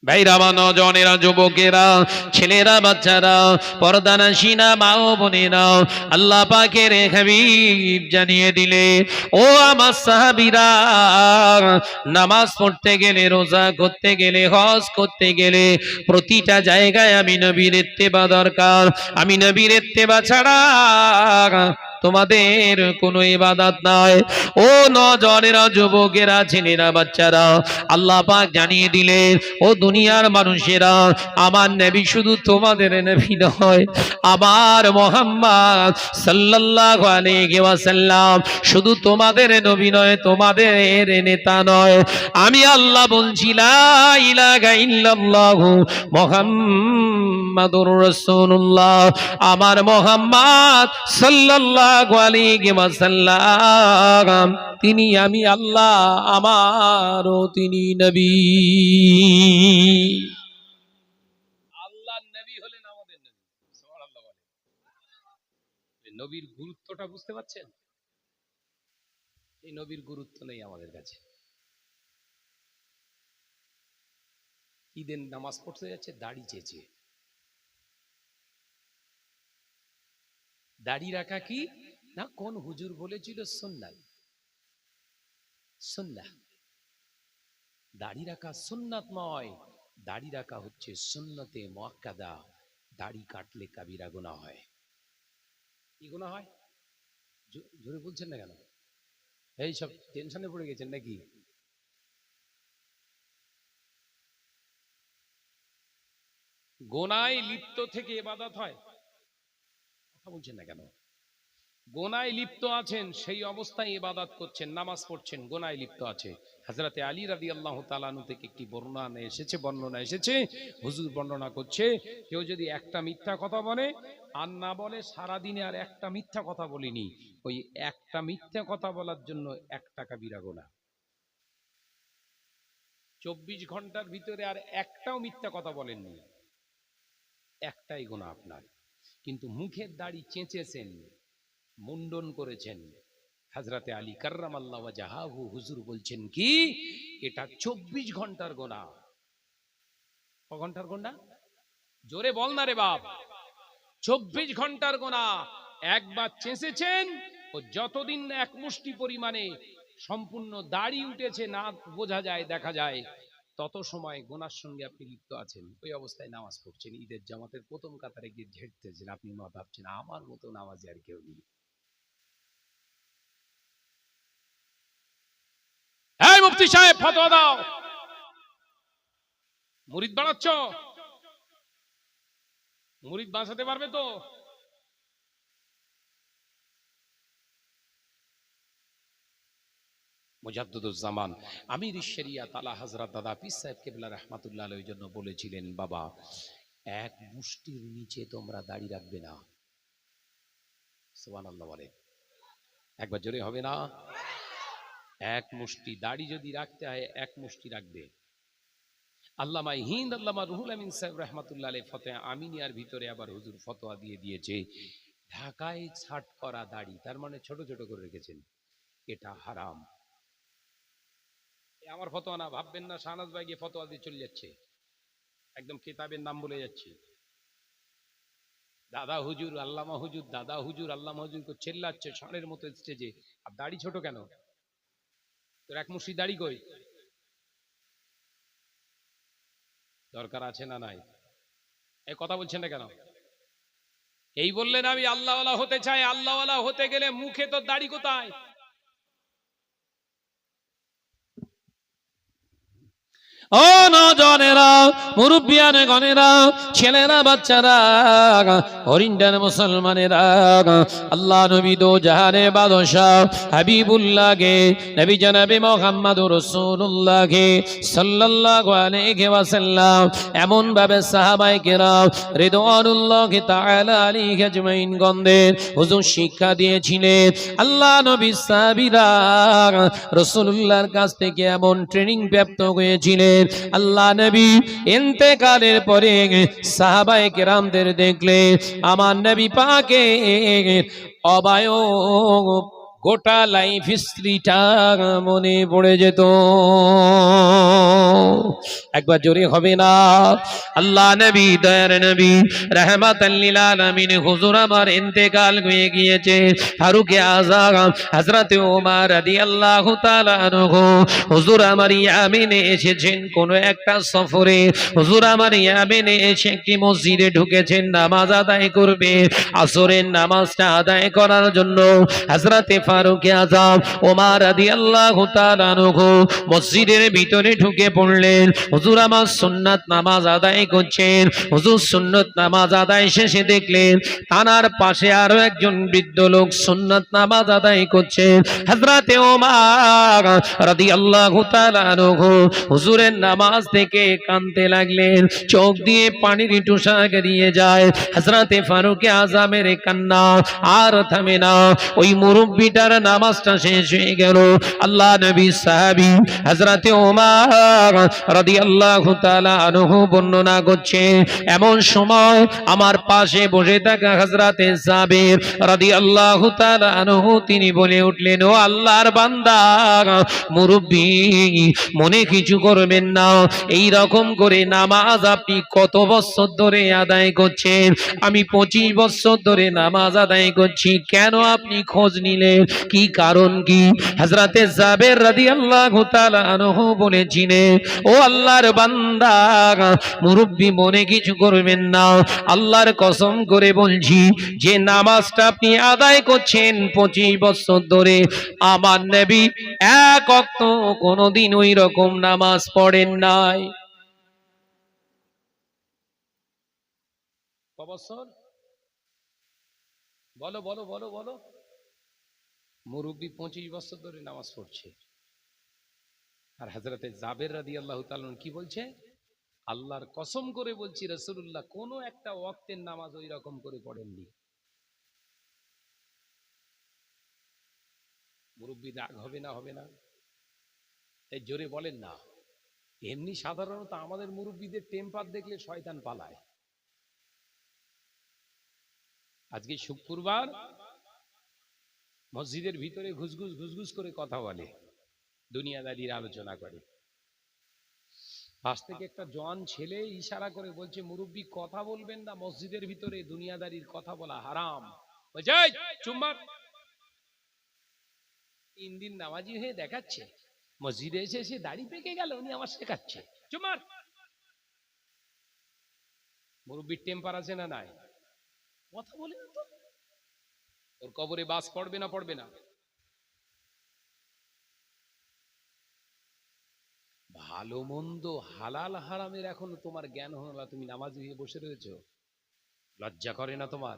ভাইরা বা নজনেরা, যুবকেরা, ছেলেরা, বাচ্চারা, পর্দানাসীনা মা ও বোনেরা, আল্লাহ পাকের হাবিব জানিয়ে দিলে, ও আমার সাহাবীরা, নামাজ পড়তে গেলে, রোজা করতে গেলে, হজ করতে গেলে প্রতিটা জায়গায় আমি নবীর ইত্তেবা দরকার। আমি নবীর ইত্তেবা ছাড়া তোমাদের কোনো ইবাদত নাই। ও নজরেরা, যুবকেরা, ছেলেরা, বাচ্চারা, আল্লাহ পাক জানিয়ে দিলেন, ও দুনিয়ার মানুষেরা, আমার নবী শুধু তোমাদের নবী নয়, আমার মুহাম্মদ সাল্লাল্লাহু আলাইহি ওয়াসাল্লাম শুধু তোমাদের নবী নয়, তোমাদের নেতা নয়। আমি আল্লাহ বলছি, লা ইলাহা ইল্লাল্লাহু মুহাম্মাদুর রাসূলুল্লাহ, আমার মুহাম্মদ সাল্লাল্লাহু আলাইহি ওয়াসাল্লাম তিনি আমি আল্লাহ, আমারও তিনি নবী। আল্লাহর নবী হলেন আমাদের নবী। সুবহানাল্লাহ বলেন। নবীর গুরুত্বটা বুঝতে পারছেন? এই নবীর গুরুত্ব নেই আমাদের কাছে। ঈদের নামাজ পড়তে যাচ্ছে দাড়ি চেঁচে। দাড়ি রাখা কি না কোন হুজুর বলেছিল সুন্নাহ। সুন্নাহ, দাড়ি রাখা সুন্নাত নয়, দাড়ি রাখা হচ্ছে সুন্নতে মুআক্কাদা। দাড়ি কাটলে কাবিরা গুনাহ হয়। কি গুনাহ হয়? জোরে বলছেন না কেন? এই সব টেনশনে পড়ে গেছেন নাকি? গোনায় লিপ্ত থেকে ইবাদত হয়? কথা বলছেন না কেন? গোনায় লিপ্ত আছেন, সেই অবস্থায় ইবাদত করছেন, নামাজ পড়ছেন, গোনায় লিপ্ত আছে। হযরতে আলী রাদিয়াল্লাহু তাআলা আনহু থেকে একটি বর্ণনা এসেছে, হুজুর বর্ণনা করছে, কেউ যদি একটা মিথ্যা কথা বলে আর না বলে সারা দিনে আর একটা মিথ্যা কথা বলিনি, ওই একটা মিথ্যা কথা বলার জন্য 1 কাবিরা গুনাহ। 24 ঘন্টার ভিতরে আর একটাও মিথ্যা কথা বলেননি, একটাই গুনাহ আপনার। কিন্তু মুখের দাড়ি চেঁচেছেন, মুন্ডন করেছেন, হযরতে আলী কাররামাল্লাহু ওয়াজহাহু হুজুর বলছেন কি এটা 24 ঘন্টার গুনাহ। ক ঘন্টার গুনাহ? জোরে বল না রে বাপ। 24 ঘন্টার গুনাহ। একবার চেঁচেছেন, ও যতদিন না এক মুষ্টি পরিমাণে সম্পূর্ণ দাড়ি উঠেছে, না বোঝা যায়, দেখা যায়, তত সময় গুনার সঙ্গে আপনি লিপ্ত আছেন। ওই অবস্থায় নামাজ পড়ছেন, ঈদের জামাতের প্রথম কাতারে গিয়ে ঝেড়তেছেন, আপনি মা ভাবছেন আমার মতো নামাজি আর কেউ নেই। এই মুফতি সাহেব ফতোয়া দাও। মুরিদ বানাচ্ছ? মুরিদ বাঁচাতে পারবে তো? মুজাদ্দিদুজ্জামান আমির শরিয়াত আলা হযরত দাদা পীর সাহেব কিবলা রাহমাতুল্লাহ আলাইহির জন্য বলেছিলেন, বাবা এক মুষ্টির নিচে তোমরা দাড়ি রাখবে না। সুবহানাল্লাহ বলে। একবার জোরে হবে না? এক মুষ্টি দাড়ি যদি রাখতে হয়, এক মুষ্টি রাখবে। আল্লামা হিন্দ আল্লামা রুহুল আমিন সাহেব রাহমাতুল্লাহ আলাইহি ফতোয়া আমিনিয়ার ভিতরে আবার হুজুর ফতোয়া দিয়ে দিয়েছে, ঢাকায় ছাট করা দাড়ি, তার মানে ছোট ছোট করে রেখেছেন, এটা হারাম। আমার ফতোয়া না, ভাববেন না শাহনাজ ভাই গিয়ে ফতোয়া দিয়ে চলে যাচ্ছে, একদম কিতাবের নাম বলে যাচ্ছি। দাদা হুজুর, আল্লামা হুজুর, দাদা হুজুর, আল্লামা হুজুর করে চেল্লাচ্ছে ষাঁড়ের মতো স্টেজে। আর দাড়ি ছোট কেন? তোর এক মুষ্টি দাড়ি কই? দরকার আছে না নাই? এই কথা বলছেন না কেন? এই বললেন আমি আল্লাহওয়ালা হতে চাই, আল্লাহওয়ালা হতে গেলে মুখে তো দাড়ি কোথায়? ও নজনেরা, মুরব্বিয়ান গনেরা, ছেলেরা, বাচ্চারা, হরিন্ডার মুসলমানেরা, আল্লাহ নবী দো জাহানে বাদশাহ হাবিবুল্লাহকে, নবী জনাবে মুহাম্মদুর রাসূলুল্লাহকে সাল্লাল্লাহু আলাইহি ওয়াসাল্লাম এমন ভাবে সাহাবায়ে কেরাম রিদওয়ানুল্লাহি তাআলা আলাইহি আজমাইন গণদের হুজুর শিক্ষা দিয়েছিলেন। আল্লাহ নবী সাহাবীরা রাসূলুল্লাহর কাছ থেকে এমন ট্রেনিং প্রাপ্ত হয়েছিলেন, আল্লাহ নবী ইন্তেকালের পরে সাহাবায়ে কেরামদের দেখলে আমার নবী পাকের অবয়ব গোটা লাইফ হিস্ট্রিটা মনে পড়ে যেত। একবার জোরে হবে না? আল্লাহ নবী, দয়ার নবী, রাহমাতাল লিল আলামিন হুজুর আমার ইন্তেকাল হয়ে গিয়েছে। ফারুকে আযম হযরত ওমর রাদিয়াল্লাহু তাআলা আনহু হুজুর আমার ইয়ামিনে এসেছেন কোন একটা সফরে। হুজুর আমার ইয়ামিনে এসে একটি মসজিদে ঢুকেছেন নামাজ আদায় করবে। আসরের নামাজটা আদায় করার জন্য হযরত ফারুকে আযম ওমর রাদিয়াল্লাহু তাআলা আনহু মসজিদের ভিতরে ঢুকে পড়লেন। হুজুর আমার সুন্নাত নামাজ আদায় করছেন। হুজুর সুন্নাত নামাজ আদায় শেষে দেখলেন তানার পাশে আরো একজন বৃদ্ধ লোক সুন্নাত নামাজ আদায় করছেন। হযরত ওমর রাদিয়াল্লাহু তাআলা আনহু হুজুরের নামাজ থেকে কাঁদতে লাগলেন, চোখ দিয়ে পানির টুসা গড়িয়ে যায়। হযরত ফারুকে আযমের কান্না আর থামে না। ওই মুরব্বিটার নামাজটা শেষ হয়ে গেল। আল্লাহ নবী সাহাবী হযরত ওমর রাদিয়াল্লাহু তাআলা আনহু বর্ণনা করছে, এমন সময় আমার পাশে বসে থাকা হযরত জাবের রাদিয়াল্লাহু তাআলা আনহু তিনি বলে উঠলেন, ও আল্লাহর বান্দা মুরব্বি, মনে কিছু করবেন না, এই রকম করে নামাজ আপনি কত বছর ধরে আদায় করছেন? আমি 25 বছর ধরে নামাজ আদায় করছি। কেন আপনি খোঁজ নিলেন? কি কারণ কি? হযরতে জাবের রাদিয়াল্লাহু তাআলা আনহু বলেছিলেন, ও আল্লাহর বান্দা মুরব্বি, মনে কিছু করবেন না, আল্লাহর কসম করে বলছি যে নামাজটা আপনি আদায় করছেন 25 বছর ধরে, আমার নবী এক ওয়াক্ত কোনদিন ওই রকম নামাজ পড়েন নাই। ক বছর? বলো বলো বলো বলো। মুরব্বি 25 বছর ধরে নামাজ পড়ছে। আর হযরতে জাবের রাদিয়াল্লাহু তাআলা কি বলছে? আল্লাহর কসম করে বলছি রাসূলুল্লাহ কোন একটা ওয়াক্তের নামাজ ওই রকম করে পড়েননি। মুরব্বি রাগ হবে না? হবে না? এই জোরে বলেন না। এমনি সাধারণত আমাদের মুরব্বিদের টেম্পার দেখলে শয়তান পালায়। আজকে শুক্রবার, মসজিদের ভিতরে ঘুসঘুস ঘুসঘুস করে কথা বলে, দুনিয়াদারির আলোচনা করে। পাশ থেকে একটা জওয়ান ছেলে ইশারা করে বলছে, মুরব্বি কথা বলবেন না, মসজিদের ভিতরে দুনিয়াদারির কথা বলা হারাম। বলছে, এই চুম্মা। 3 দিন নামাজি হয়ে দেখাচ্ছে, মসজিদে এসে এসে দাড়ি পেকে গেল, উনি আমার শেখাচ্ছে। চুম্মার। মুরব্বির টেম্পার আছে না নাই? কথা বলে না তো। ওর কবরে বাস পড়বে না? পড়বে না? ভালো মন্দ হালাল হারামের এখনো তোমার জ্ঞান হলো না, তুমি নামাজি হয়ে বসে রয়েছো। লজ্জা করে না তোমার?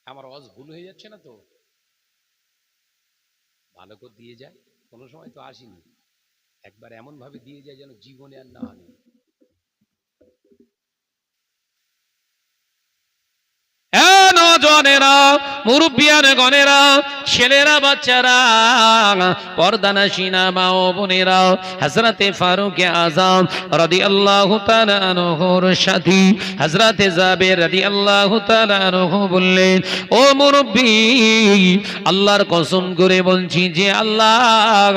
আমার আওয়াজ ভুল হয়ে যাচ্ছে না তো? ভালো করে দিয়ে যায়। কোনো সময় তো আসিনি, একবার এমন ভাবে দিয়ে যায় যেন জীবনে আর না আনি। নওজওয়ানেরা, মুরব্বিয়ান গণেরা, ছেলেরা, বাচ্চারা, পর্দানাশীনা মা ও বোনেরা, হযরতে ফারুকে আযম রাদিয়াল্লাহু তাআলা আনহুর সাথী হযরতে জাবের রাদিয়াল্লাহু তাআলা আনহু বললেন, ও মুরব্বি, আল্লাহর কসম করে বলছি যে আল্লাহ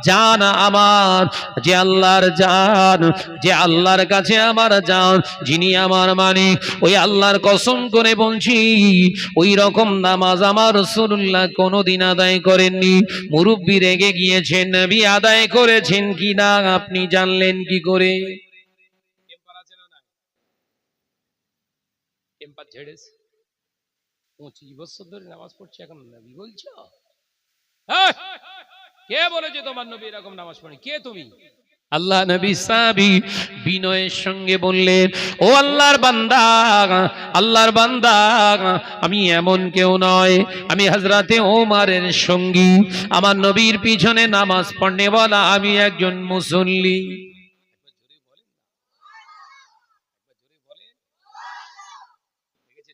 জান আমার, যে আল্লাহর জান, যে আল্লাহর কাছে আমার জান, যিনি আমার মালিক, ওই আল্লাহর কসম করে বলছি ওই রকম নামাজ আমার রাসূলুল্লাহ কোনদিন আদায় করেননি। মুরব্বি রেগে গিয়েছেন, নবী আদায় করেছেন কিনা আপনি জানলেন কি করে? টেম্পার আছে না? টেম্পার ঝেড়েছে। 25 বছর ধরে নামাজ পড়ছে, এখন নবী বলছো? কে বলেছে তোমার নবী এরকম নামাজ পড়ে? কে তুমি? আল্লাহ নবী সাহাবী বিনয়ের সঙ্গে বললেন, ও আল্লাহর বান্দা, আল্লাহর বান্দা, আমি এমন কেউ নয়, আমি হযরতে ওমরের সঙ্গী, আমার নবীর পিছনে নামাজ পড়নে বলা আমি একজন মুসল্লি।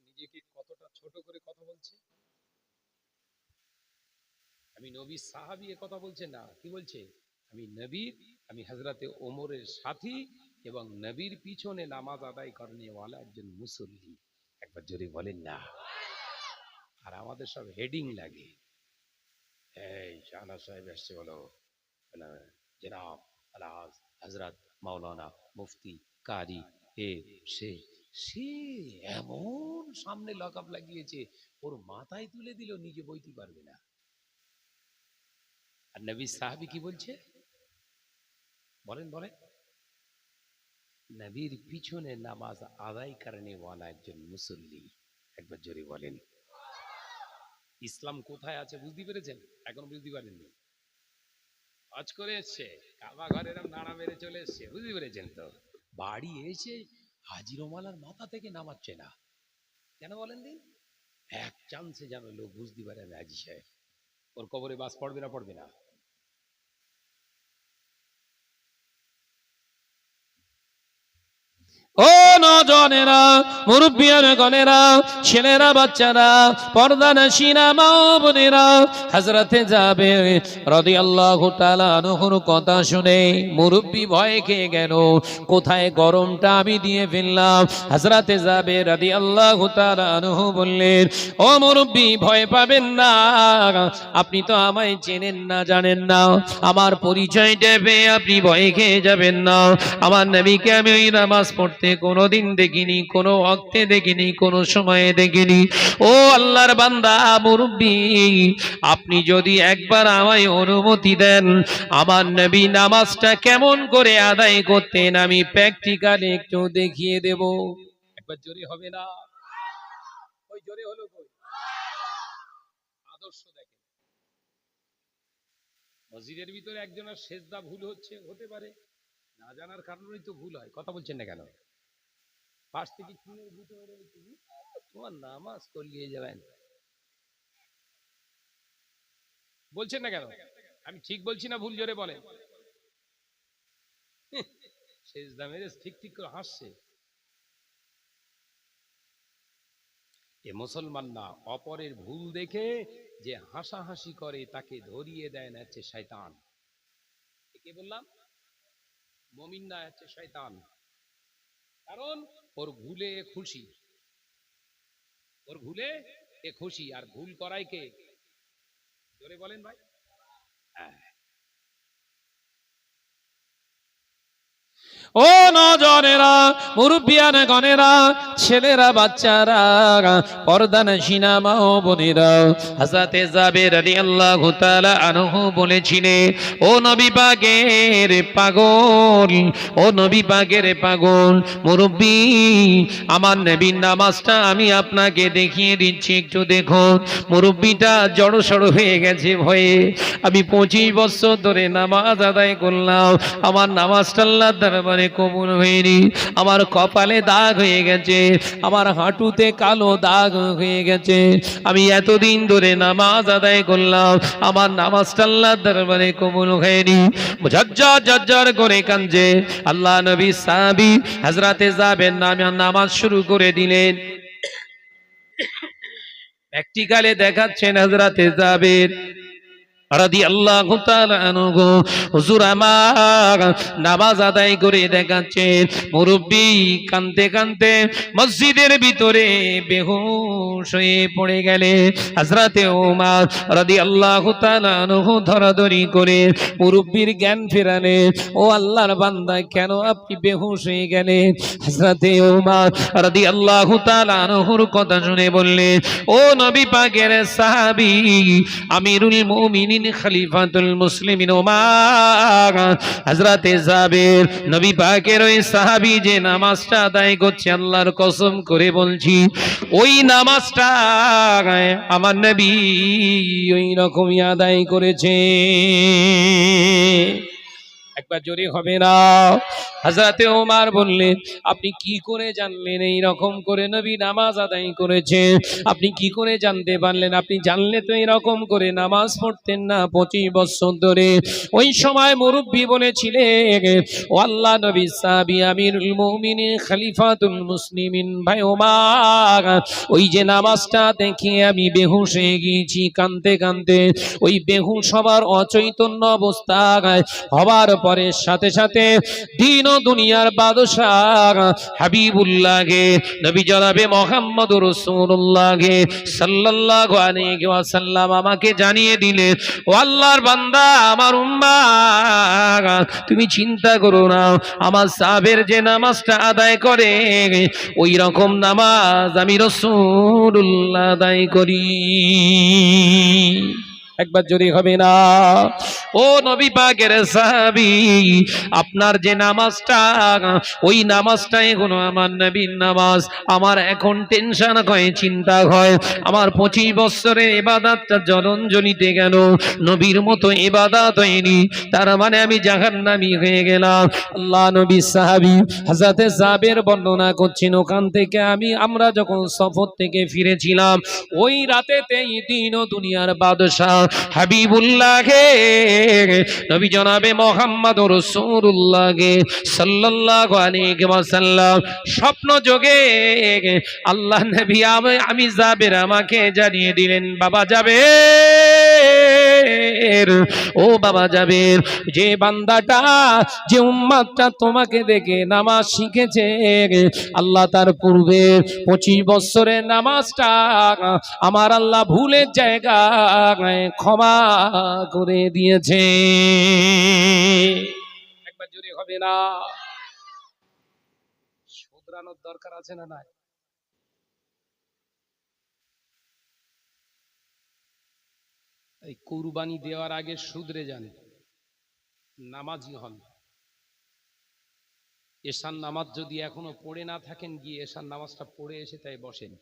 নিজেকে কতটা ছোট করে কথা বলছে। আমি নবীর সাহাবী এ কথা বলছে না, কি বলছে? আমি নবীর, আমি হযরতে ওমরের সাথী এবং নবীর পিছনে নামাজ আদায় করনেওয়ালা একজন মুসল্লি। একবার জোরে বলেন না। আর আমাদের সব হেডিং লাগে। এই শাহনাজ সাহেব এসছে বলো, জনাব আলহাজ হযরত মাওলানা মুফতি কারি এ সে সে এমন সামনে লকআপ লাগিয়েছে, ওর মাথায় তুলে দিল, নিজে বইতে পারবে না। আর নবী সাহাবী কি বলছে বলেন বলেন, নবীর পিছনে নামাজ আদায় করনে ওয়ালা একজন মুসল্লি। একবার জোরে বলেন। ইসলাম কোথায় আছে বুঝতে পেরেছেন? এখন বুঝতে পারেননি? হজ করে এসছে, কাবা ঘরে এরকম নাড়া মেরে চলে এসছে, বুঝতে পেরেছেন তো? বাড়ি এসে হাজী রোমালার মাথা থেকে নামাচ্ছে না, কেন বলেন দিন? এক চান্সে যেন লোক বুঝতে পারে হাজী সাহেব ওর কবরে বাস পড়বে না পড়বে না। ও নজনেরা, মুরব্বিয়ান গনেরা, ছেলেরা, বাচ্চারা, পর্দানশীনা মা বোনেরা, হযরতে জাবের রাদিয়াল্লাহু তাআলা আনহুর কথা শুনে মুরব্বি ভয় খেয়ে গেল, কোথায় গরমটা আমি দিয়ে ফেললাম। হযরতে জাবের রাদিয়াল্লাহু তাআলা আনহু বললেন, ও মুরব্বি ভয় পাবেন না, আপনি তো আমায় চেনেন না জানেন না, আমার পরিচয় দেবে আপনি ভয় খেয়ে যাবেন না। আমার নবীকে আমি ওই নামাজ পড়তে কোনোদিন দেখিনি, কোনো ওয়াক্তে দেখিনি, কোনো সময়ে দেখিনি। ও আল্লাহর বান্দা মুরব্বি, আপনি যদি একবার আমায় অনুমতি দেন, আমার নবী নামাজটা কেমন করে আদায় করতেন আমি প্র্যাকটিক্যালি একটু দেখিয়ে দেব। একবার জোরে হবে না? ওই জোরে হলো কই? আদর্শ দেখেন। মসজিদের ভিতরে একজনের সেজদা ভুল হচ্ছে, হতে পারে, না জানার কারণেই তো ভুল হয়। কথা বলছেন না কেন? পাশ থেকে চুনের গুঁতো মেরে বলছে, তোমার নামাজ করিয়ে যাবেন, বলছেন না কেন? আমি ঠিক বলছি না ভুল? জোরে বলেন। সেজদা মেরে ঠিক ঠিক করে হাসছে। এ মুসলমান না, অপরের ভুল দেখে যে হাসাহাসি করে তাকে ধরিয়ে দেয় না, হচ্ছে শয়তান। কে বললাম? মুমিন না, হচ্ছে শয়তান। কারণ ওর ভুলে খুশি, ওর ভুলে এ খুশি। আর ভুল করাই কে? জোরে বলেন ভাই। হ্যাঁ। ও নজনেরা, মুরব্বিয়ান গনেরা, ছেলেরা, বাচ্চারা, পর্দানশীনা মা বোনেরা, হযরতে জাবের রাদিয়াল্লাহু তাআলা আনহু বলেছিলেন, ও নবী পাকের পাগল, ও নবী পাকের পাগল মুরব্বি, আমার নবীর নামাজটা আমি আপনাকে দেখিয়ে দিচ্ছি, একটু দেখুন। মুরব্বিটা জড়সড় হয়ে গেছে ভয়ে। আমি 25 বছর ধরে নামাজ আদায় করলাম, আমার নামাজটা আল্লাহর দরবারে কবুল হয়নি, আমার কপালে দাগ হয়ে গেছে, আমার হাঁটুতে কালো দাগ হয়ে গেছে। আমি এতদিন ধরে নামাজ আদায় করলাম, আমার নামাজটা আল্লাহর দরবারে কবুল হয়নি। ঝরঝর ঝরঝর করে কাঁদছে। আল্লাহ নবী সাহাবী হযরতে জাবের নামে নামাজ শুরু করে দিলেন। প্র্যাকটিক্যালে দেখাচ্ছেন হযরতে জাবের রাদিয়াল্লাহু তাআলা আনহু, হুজুর আমার নামাজ আদায় করে দেখাচ্ছেন। মুরব্বি কাঁদতে কাঁদতে মসজিদের ভিতরে বেহুশ হয়ে পড়ে গেলে হযরতে ওমর রাদিয়াল্লাহু তাআলা আনহু ধরাধরি করে মুরব্বির জ্ঞান ফেরালে, ও আল্লাহর বান্দা কেন আপনি বেহুশ হয়ে গেলেন? হযরতে ওমর রাদিয়াল্লাহু তাআলা আনহুর কথা শুনে বললেন, ও নবী পাকের সাহাবী আমিরুল মুমিনিন খলিফাতুল মুসলিমিন ওমর হযরতে জাবের, নবী পাকের ওই সাহাবী যে নামাজটা আদায় করছে, আল্লাহর কসম করে বলছি ওই নামাজটা আমার নবী ওই রকমই আদায় করেছে। একবার জোরে হবে না? হযরতে ওমর বললেন, আপনি কি করে জানলেন এই রকম করে নবী নামাজ আদায় করেছে? আপনি কি করে জানতে পারলেন? আপনি জানলে তো এরকম করে নামাজ পড়তেন না 25 বছর ধরে। ওই সময় মুরব্বি বলেছিলেন, ও আল্লাহ নবী সাহাবী আমিরুল মুমিনিন খলিফাতুল মুসলিমিন ভাই ওমর, ওই যে নামাজটা দেখে আমি বেহুশ হয়ে গিয়েছি কাঁদতে কাঁদতে। ওই বেহুশ হবার অচৈতন্য অবস্থায় হবার পরে সাথে সাথে দিন দিন ও দুনিয়ার বাদশাহ হাবিবুল্লাহকে নবী জনাবে মুহাম্মদুর রাসূলুল্লাহকে সাল্লাল্লাহু আলাইহি ওয়াসাল্লাম আমাকে জানিয়ে দিলেন, ও আল্লাহর বান্দা আমার উম্মাহ, তুমি চিন্তা করো না, আমার সাহাবের যে নামাজটা আদায় করে ওই রকম নামাজ আমি রাসূলুল্লাহ আদায় করি। একবার জোরে হবে না? ও নবী পাকের সাহাবী, আপনার যে নামাজটা, ওই নামাজটাই হলো আমার নবীর নামাজ। আমার এখন টেনশন হয়, চিন্তা হয়, আমার 25 বছরের ইবাদতটা জলঞ্জলিতে গেল, নবীর মতো ইবাদত হয়নি, তার মানে আমি জাহান্নামী হয়ে গেলাম। আল্লাহ নবী সাহাবী হযরতে জাবের বর্ণনা করছেন, ওখান থেকে আমরা যখন সফর থেকে ফিরেছিলাম, ওই রাতেতেই দিন ও দুনিয়ার বাদশাহ হাবিবুল্লাহকে নবী জনাবে মুহাম্মদুর রাসূলুল্লাহকে সাল্লাল্লাহু আলাইহি ওয়াসাল্লাম স্বপ্ন যোগে আল্লাহ নবী আমি যাবের আমাকে জানিয়ে দিলেন, বাবা যাবের, ও বাবা যাবের, যে বান্দাটা যে উম্মতটা তোমাকে দেখে নামাজ শিখেছে, আল্লাহ তার পূর্বে 25 বছরের নামাজটা আমার আল্লাহ ভুলের জায়গায় ক্ষমা করে দিয়েছে। একবার জোরে হবে না? শুধরানোর দরকার আছে না নাই? এই কুরবানি দেওয়ার আগে শুধরে যান, নামাজি হন। এশার নামাজ যদি এখনো পড়ে না থাকেন, গিয়ে এশার নামাজটা পড়ে এসে তাই বসেন।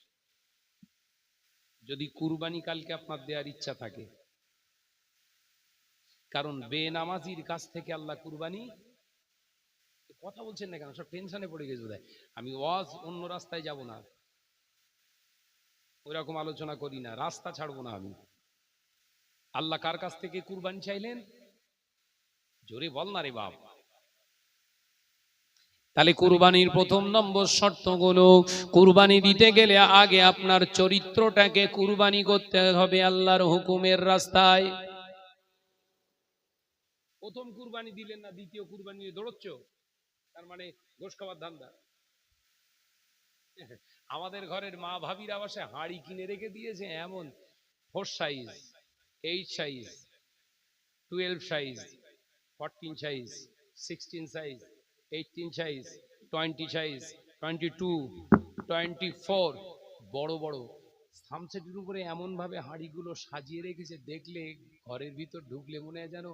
যদি কুরবানি কালকে আপনার দেওয়ার ইচ্ছা থাকে, কারণ বেনামাজির কাছ থেকে আল্লাহ কুরবানি, কথা বলছেন না কেন, সব টেনশনে পড়ে গেছে বোধহয়। আমি ওয়াজ অন্য রাস্তায় যাব না, ওই রকম আলোচনা করি না, রাস্তা ছাড়বো না আমি। আল্লাহ কার কাছ থেকে কুরবানি চাইলেন? জোরে বল না রে বাপ। তাহলে কুরবানির প্রথম নম্বর শর্তগুলো, কুরবানি দিতে গেলে আগে আপনার চরিত্রটাকে কুরবানি করতে হবে আল্লাহর হুকুমের রাস্তায়। প্রথম কুরবানি দিলেন না, দ্বিতীয় কুরবানি দিয়ে দৌড়চ্ছ, তার মানে গোশ খাওয়ার ধান্দা। আমাদের ঘরের মা ভাবিরা বাসে হাঁড়ি কিনে রেখে দিয়েছে, এমন 4 size, 8 size, 12 size, 14 size, 16 size, 18 size, 20 size, 22, 24, বড় বড় সামসেটের উপরে এমন ভাবে হাঁড়িগুলো সাজিয়ে রেখেছে, দেখলে ঘরের ভিতর ঢুকলে মনে হয় যেন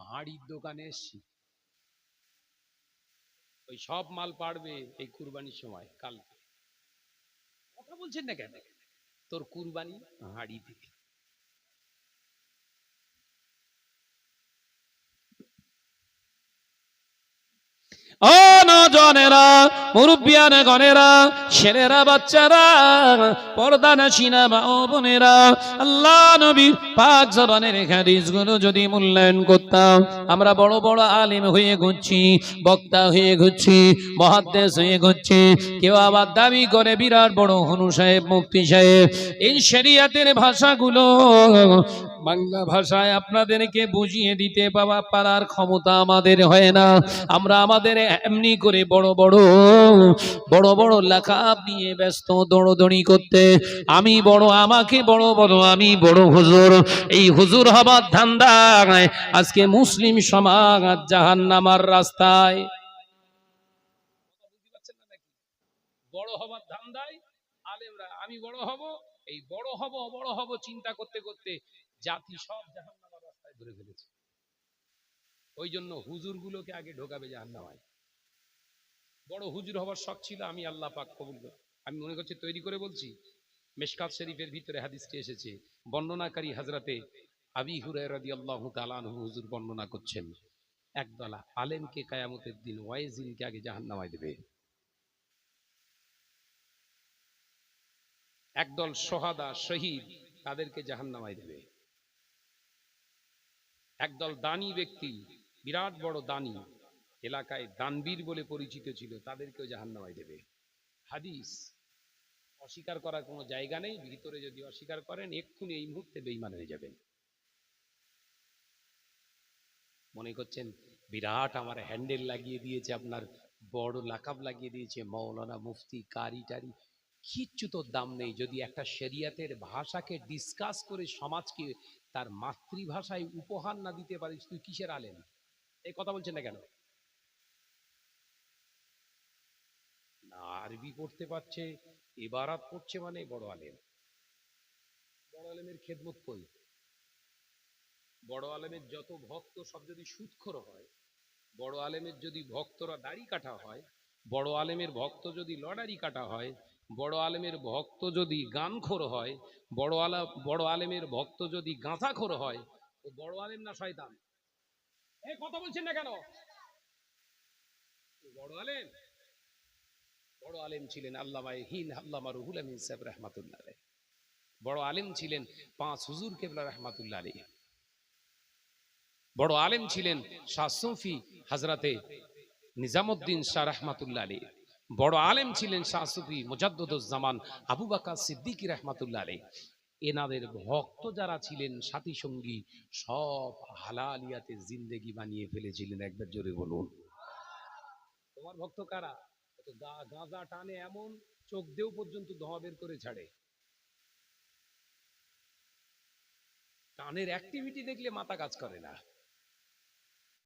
হাঁড়ির দোকানে এসছি। ওই সব মাল পাড়বে এই কুরবানির সময়। কালকে কথা বলছেন না কেন? তোর কুরবানি হাঁড়ি থেকে। ও নজনেরা, মুরব্বিয়ানে গনেরা, ছেলেরা, বাচ্চারা, পর্দা নাশিনা মা ও বোনেরা, আল্লাহ নবী পাক জবানের হাদিসগুলো যদি মূল্যায়ন করতাম, আমরা বড় বড় আলিম হয়ে ঘুরছি, বক্তা হয়ে ঘুরছি, মুহাদ্দিস হয়ে ঘুরছি, কেউ আবার দাবি করে বিরাট বড় হুজুর সাহেব, মুফতি সাহেব। এই শরিয়াতের ভাষাগুলো বাংলা ভাষায় আপনাদেরকে বুঝিয়ে দিতে পারার ক্ষমতা আমাদের হয় না। আমরা আমাদের এমনি করে বড় বড় লাকাব নিয়ে ব্যস্ত, দৌড়দৌড়ি করতে, আমি বড়, আমাকে বড় বড়, আমি বড় হুজুর। এই হুজুর হবার ধান্দায় আজকে মুসলিম সমাজ জাহান্নামার রাস্তায়। বড় হবার ধান্দায় আলেমরা, আমি বড় হব, এই বড় হব চিন্তা করতে করতে জাতি সব জাহান্নামের রাস্তায় ধরে ফেলেছে। ওই জন্য হুজুর গুলোকে আগে ঢোকাবে জাহান্নামায়। বড় হুজুর হবার শখ ছিল, আমি আল্লাহ পাক কবুল করে, আমি মনে করছি তৈরি করে বলছি। মিশকাত শরীফের ভিতরে হাদিসটি এসেছে, বর্ণনাকারী হযরতে আবী হুরায়রা রাদিয়াল্লাহু তাআলা আনহু হুজুর বর্ণনা করছেন, একদল আলেমকে কিয়ামতের দিন ওয়াইজিনকে আগে জাহান্নামায় দেবে, একদল সোহাদা শহীদ তাদেরকে জাহান্নামায় দেবে, একদল দানী ব্যক্তি, বিরাট বড় দানী, এলাকায় দানবীর বলে পরিচিত ছিল, তাদেরকেও জাহান্নামায় দেবে। হাদিস, অস্বীকার করার কোনো জায়গা নেই। ভিতরে যদি অস্বীকার করেন এক্ষুনি এই মুহূর্তে বেঈমান হয়ে যাবেন। মনে করছেন বিরাট আমার হ্যান্ডেল লাগিয়ে দিয়েছে, আপনার বড় লাকাব লাগিয়ে দিয়েছে, মৌলানা, মুফতি, কারি টারি। কিচ্ছু তোর দাম নেই যদি একটা শরিয়াতের ভাষাকে ডিসকাস করে সমাজকে তার মাতৃভাষায় উপহার না দিতে পারিস, তুই কিসের আলেম? এই কথা বলছেন না কেন? না আরবি পড়তে পারছে, ইবারাত পড়ছে, মানে বড় আলেম। বড় আলেমের খেদমত কই? বড় আলেমের যত ভক্ত সব যদি সুদখোর হয়, বড় আলেমের যদি ভক্তরা দাড়ি কাটা হয়, বড় আলেমের ভক্ত যদি লটারি কাটা হয়, বড় আলেমের ভক্ত যদি গানখোর হয়, বড় আলেমের ভক্ত যদি গাঁজাখোর হয়, তো বড় আলেম না শয়তান? এই কথা বলছেন না কেন? বড় আলেম, বড় আলেম ছিলেন আল্লামা হিন্দ আল্লামা রুহুল আমিন সাহেব রহমাতুল্লাহ আলাইহ। বড় আলেম ছিলেন পাঁচ হুজুর কেবলা রহমাতুল্লাহ আলাইহ। বড় আলেম ছিলেন শাহ সুফি হজরতে নিজামুদ্দিন শাহ রহমাতুল্লাহ আলাইহ। বড় আলেম ছিলেন শাহ সুফি মুজাদ্দুজ্জামান আবু বকর সিদ্দিকী রহমাতুল্লাহ আলাইহ। এনাদের ভক্ত যারা ছিলেন, সাথী সঙ্গী, সব হালালিয়াতে জিন্দেগি বানিয়ে ফেলেছিলেন। একবার জোরে বলুন। তোমার ভক্ত কারা? তো গাঁজা টানে এমন, চোখ দেও পর্যন্ত ধোঁয়া বের করে ছাড়ে। টানের অ্যাক্টিভিটি দেখলে মাথা কাজ করে না।